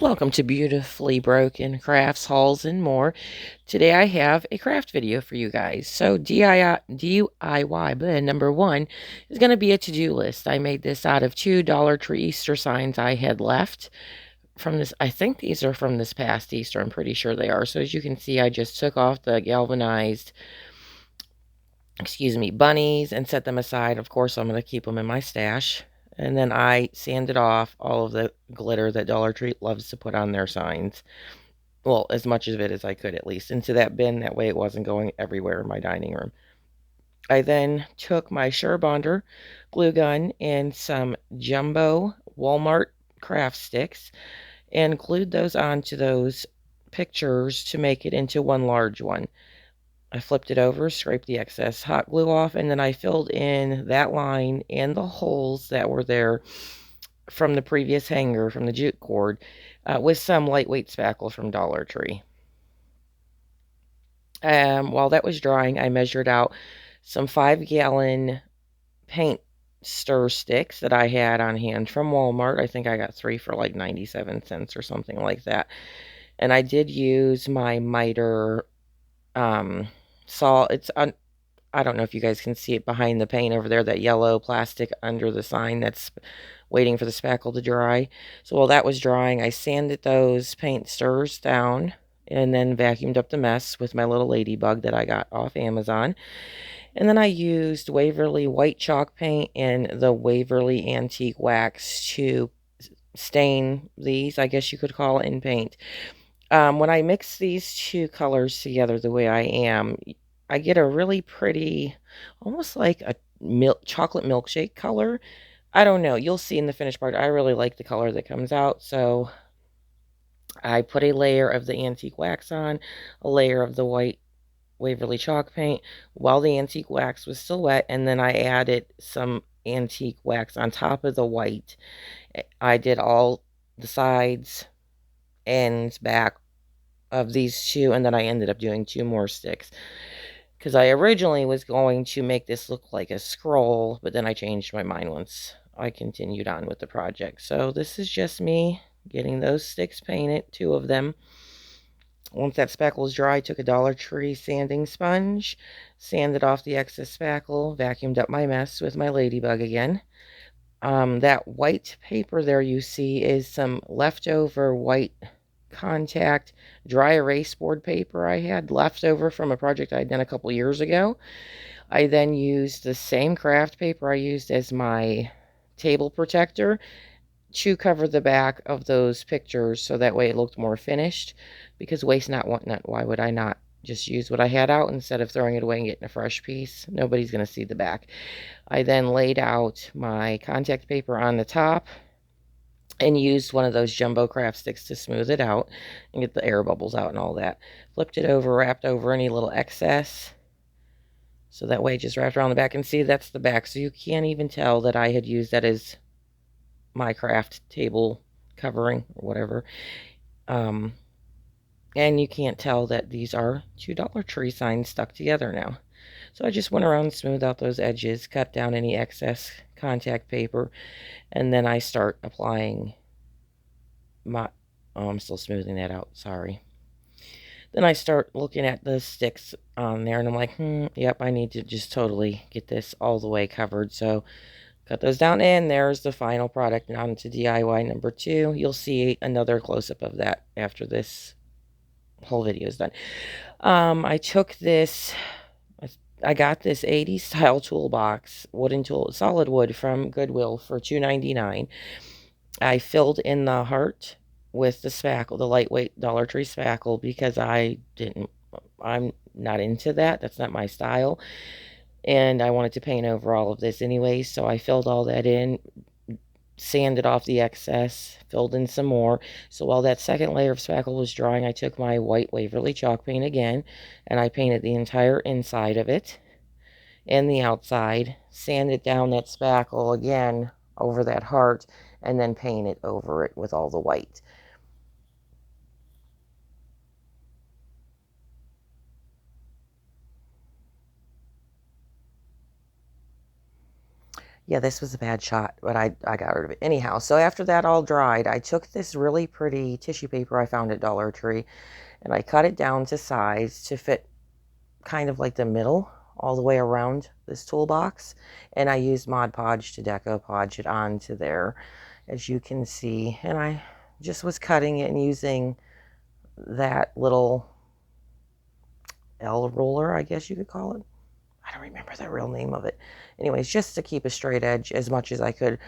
Welcome to Beautifully Broken Crafts, Hauls, and more. Today I have a craft video for you guys. So DIY, but number one is going to be a to-do list. I made this out of two Dollar Tree Easter signs I had left from this. I think these are from this past Easter. I'm pretty sure they are. So as you can see, I just took off the galvanized, bunnies and set them aside. Of course, I'm going to keep them in my stash. And then I sanded off all of the glitter that Dollar Tree loves to put on their signs. Well, as much of it as I could at least, into that bin. That way it wasn't going everywhere in my dining room. I then took my Surebonder glue gun and some jumbo Walmart craft sticks and glued those onto those pictures to make it into one large one. I flipped it over, scraped the excess hot glue off, and then I filled in that line and the holes that were there from the previous hanger from the jute cord with some lightweight spackle from Dollar Tree. While that was drying, I measured out some 5-gallon paint stir sticks that I had on hand from Walmart. I think I got 3 for like 97 cents or something like that. And I did use my miter saw. I don't know if you guys can see it behind the paint over there, that yellow plastic under the sign that's waiting for the spackle to dry. So while that was drying, I sanded those paint stirrers down and then vacuumed up the mess with my little ladybug that I got off Amazon. And then I used Waverly white chalk paint and the Waverly antique wax to stain these, I guess you could call it, in paint. When I mix these two colors together the way I am, I get a really pretty, almost like a chocolate milkshake color. I don't know. You'll see in the finished part. I really like the color that comes out. So I put a layer of the antique wax on, a layer of the white Waverly chalk paint while the antique wax was still wet, and then I added some antique wax on top of the white. I did all the sides, ends, back of these two, and then I ended up doing 2 more sticks because I originally was going to make this look like a scroll, but then I changed my mind once I continued on with the project. So this is just me getting those sticks painted, 2 of them. Once that spackle was dry, I took a Dollar Tree sanding sponge, sanded off the excess spackle, vacuumed up my mess with my ladybug again. That white paper there you see is some leftover white contact dry erase board paper I had left over from a project I had done a couple years ago. I then used the same craft paper I used as my table protector to cover the back of those pictures so that way it looked more finished, because waste not, want not. Why would I not just use what I had out instead of throwing it away and getting a fresh piece? Nobody's going to see the back. I then laid out my contact paper on the top and used one of those jumbo craft sticks to smooth it out and get the air bubbles out and all that. Flipped it over, wrapped over any little excess, so that way it just wrapped around the back. And see, that's the back, so you can't even tell that I had used that as my craft table covering or whatever. And you can't tell that these are 2 Dollar Tree signs stuck together now. So I just went around and smoothed out those edges, cut down any excess contact paper, and then I start applying my, oh, I'm still smoothing that out, sorry. Then I start looking at the sticks on there, and I'm like, yep, I need to just totally get this all the way covered. So cut those down, and there's the final product. Now into DIY number 2. You'll see another close-up of that after this whole video is done. I took this, I got this 80s style toolbox, wooden tool, solid wood from Goodwill for $2.99. I filled in the heart with the spackle, the lightweight Dollar Tree spackle, because I'm not into that. That's not my style. And I wanted to paint over all of this anyway, so I filled all that in, sanded off the excess, filled in some more. So while that second layer of spackle was drying, I took my white Waverly chalk paint again, and I painted the entire inside of it and the outside, sanded down that spackle again over that heart, and then painted over it with all the white. Yeah, this was a bad shot, but I got rid of it. Anyhow, so after that all dried, I took this really pretty tissue paper I found at Dollar Tree, and I cut it down to size to fit kind of like the middle all the way around this toolbox. And I used Mod Podge to decoupage it onto there, as you can see. And I just was cutting it and using that little L roller, I guess you could call it. I don't remember the real name of it. Anyways, just to keep a straight edge as much as I could.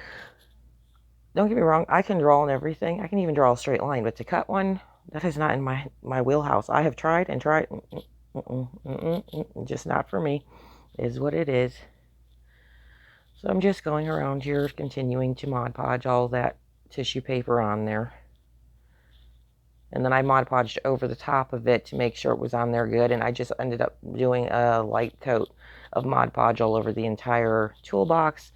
Don't get me wrong, I can draw on everything. I can even draw a straight line, but to cut one, that is not in my wheelhouse. I have tried and tried. Just not for me. Is what it is. So I'm just going around here, continuing to Mod Podge all that tissue paper on there. And then I Mod Podged over the top of it to make sure it was on there good. And I just ended up doing a light coat of Mod Podge all over the entire toolbox.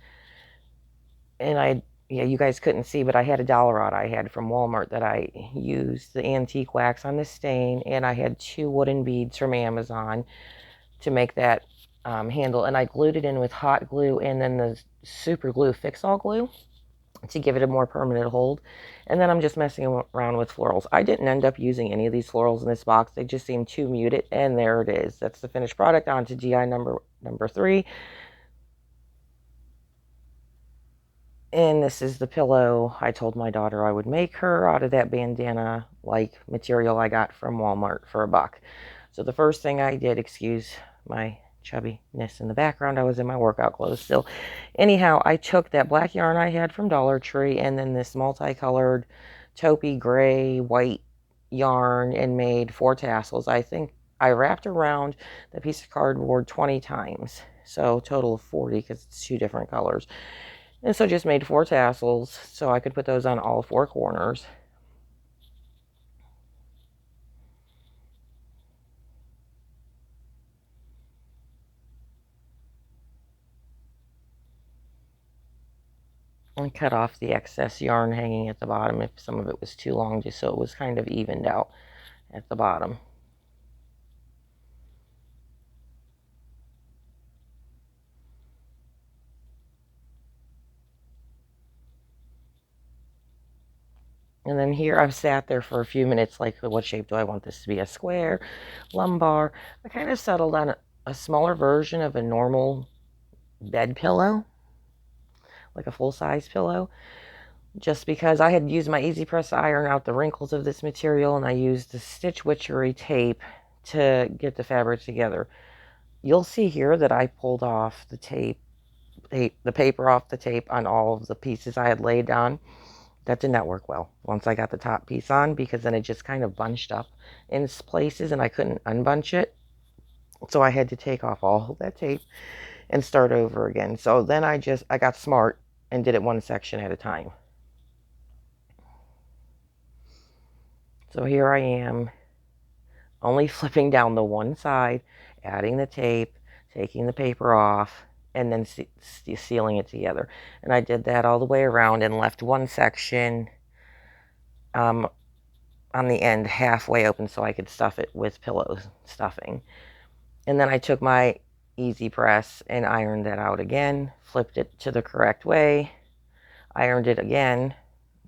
And yeah, you guys couldn't see, but I had a dowel rod I had from Walmart that I used the antique wax on the stain. And I had 2 wooden beads from Amazon to make that handle. And I glued it in with hot glue and then the super glue Fix-All glue to give it a more permanent hold. And then I'm just messing around with florals. I didn't end up using any of these florals in this box. They just seemed too muted. And there it is. That's the finished product. On to GI number 3. And this is the pillow I told my daughter I would make her out of that bandana-like material I got from Walmart for $1. So the first thing I did, excuse my chubbiness in the background, I was in my workout clothes still. Anyhow, I took that black yarn I had from Dollar Tree and then this multicolored taupey gray white yarn and made 4 tassels. I think I wrapped around the piece of cardboard 20 times. So total of 40 because it's 2 different colors. And so just made 4 tassels so I could put those on all 4 corners. And cut off the excess yarn hanging at the bottom if some of it was too long, just so it was kind of evened out at the bottom. And then here I've sat there for a few minutes like, what shape do I want this to be? A square, lumbar. I kind of settled on a smaller version of a normal bed pillow, like a full-size pillow, just because I had used my Easy Press to iron out the wrinkles of this material, and I used the Stitch Witchery tape to get the fabric together. You'll see here that I pulled off the the paper off the tape on all of the pieces I had laid on. That did not work well once I got the top piece on, because then it just kind of bunched up in places and I couldn't unbunch it. So I had to take off all of that tape and start over again. So then I got smart and did it one section at a time. So here I am, only flipping down the one side, adding the tape, taking the paper off, and then sealing it together. And I did that all the way around and left one section on the end halfway open so I could stuff it with pillow stuffing. And then I took my Easy Press and ironed that out again, flipped it to the correct way, ironed it again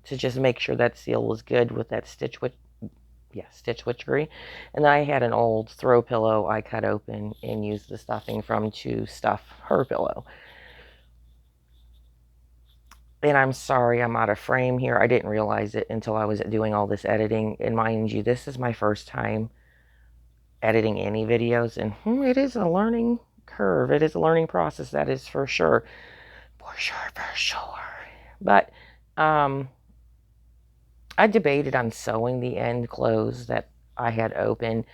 to just make sure that seal was good with that Stitch Witchery. And then I had an old throw pillow I cut open and used the stuffing from to stuff her pillow. And I'm sorry I'm out of frame here. I didn't realize it until I was doing all this editing. And mind you, this is my first time editing any videos, and it is a learning curve. It is a learning process, that is for sure. For sure. But I debated on sewing the end clothes that I had open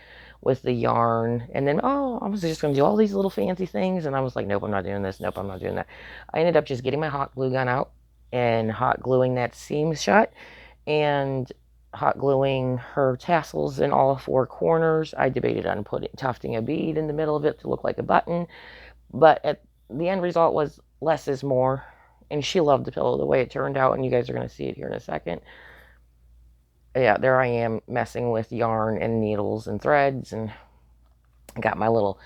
with the yarn, and then I was just going to do all these little fancy things, and I was like, nope, I'm not doing this. Nope, I'm not doing that. I ended up just getting my hot glue gun out and hot gluing that seam shut and hot gluing her tassels in all 4 corners. I debated on tufting a bead in the middle of it to look like a button, but the end result was less is more, and she loved the pillow the way it turned out, and you guys are going to see it here in a second. Yeah, there I am messing with yarn and needles and threads, and got my little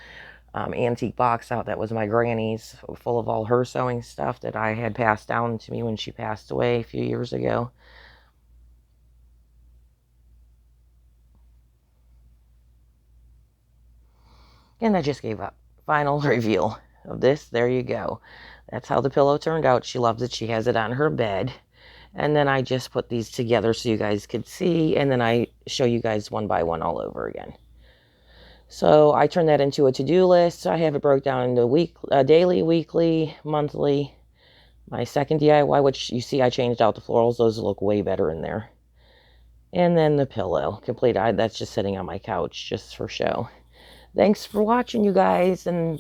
antique box out that was my granny's, full of all her sewing stuff that I had passed down to me when she passed away a few years ago. And I just gave up. Final reveal of this. There you go. That's how the pillow turned out. She loves it. She has it on her bed. And then I just put these together so you guys could see. And then I show you guys one by one all over again. So I turn that into a to-do list. I have it broke down into daily, weekly, monthly. My second DIY, which you see I changed out the florals. Those look way better in there. And then the pillow. Complete. That's just sitting on my couch just for show. Thanks for watching, you guys. And